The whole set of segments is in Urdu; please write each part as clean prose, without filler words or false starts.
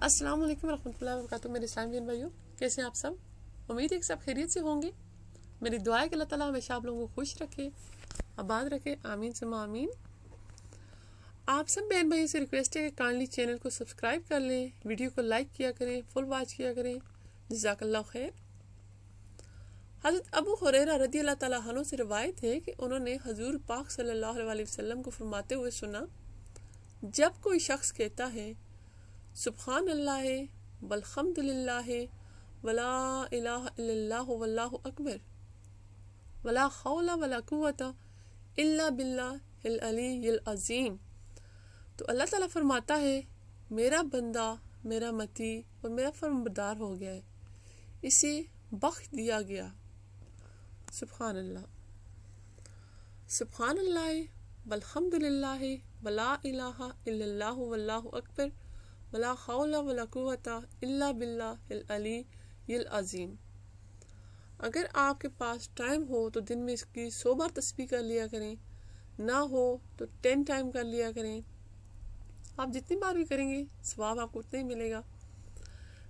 السلام علیکم ورحمۃ اللہ وبرکاتہ میرے اسلامی بہن بھائیوں، کیسے ہیں آپ سب؟ امید ہے کہ سب خیریت سے ہوں گے۔ میری دعا ہے کہ اللہ تعالیٰ ہمیشہ آپ لوگوں کو خوش رکھے، آباد رکھے، آمین ثم آمین۔ آپ سب بہن بھائیوں سے ریکویسٹ ہے کہ کائنڈلی چینل کو سبسکرائب کر لیں، ویڈیو کو لائک کیا کریں، فل واچ کیا کریں، جزاک اللہ خیر۔ حضرت ابو ہریرہ رضی اللہ تعالیٰ عنہ سے روایت ہے کہ انہوں نے حضور پاک صلی اللہ علیہ وسلم کو فرماتے ہوئے سنا، جب کوئی شخص کہتا ہے سبحان اللہ والحمد للہ ولا الہ الا اللہ واللہ اکبر ولا حول ولا قوت الا باللہ العلی العظیم، تو اللہ تعالیٰ فرماتا ہے میرا بندہ، میرا متی اور میرا فرمانبردار ہو گیا ہے، اسے بخش دیا گیا۔ سبحان اللہ، سبحان اللہ والحمد للہ ولا الہ الا اللہ واللہ اکبر ولا حول ولا قوت الا باللہ العلی العظیم۔ اگر آپ کے پاس ٹائم ہو تو دن میں اس کی 100 بار تسبیح کر لیا کریں، نہ ہو تو 10 ٹائم کر لیا کریں۔ آپ جتنی بار بھی کریں گے ثواب آپ کو اتنا ہی ملے گا۔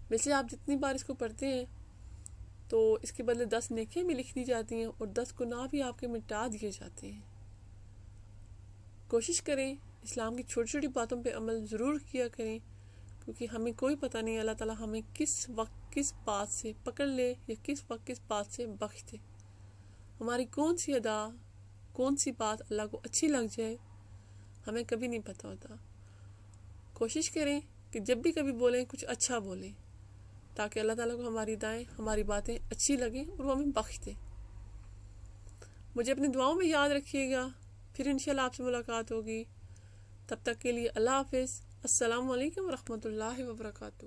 ویسے آپ جتنی بار اس کو پڑھتے ہیں تو اس کے بدلے 10 نیکیاں بھی لکھ دی جاتی ہیں اور 10 گناہ بھی آپ کے مٹا دیے جاتے ہیں۔ کوشش کریں اسلام کی چھوٹی چھوٹی باتوں پہ عمل ضرور کیا کریں، کیونکہ ہمیں کوئی پتہ نہیں اللہ تعالیٰ ہمیں کس وقت کس بات سے پکڑ لے یا کس وقت کس بات سے بخش دے۔ ہماری کون سی ادا، کون سی بات اللہ کو اچھی لگ جائے ہمیں کبھی نہیں پتہ ہوتا۔ کوشش کریں کہ جب بھی کبھی بولیں کچھ اچھا بولیں، تاکہ اللہ تعالیٰ کو ہماری دائیں ہماری باتیں اچھی لگیں اور وہ ہمیں بخش دے۔ مجھے اپنی دعاؤں میں یاد رکھیے گا، پھر انشاءاللہ آپ سے ملاقات ہوگی۔ تب تک کے لیے اللہ حافظ۔ السلام علیکم ورحمۃ اللہ وبرکاتہ۔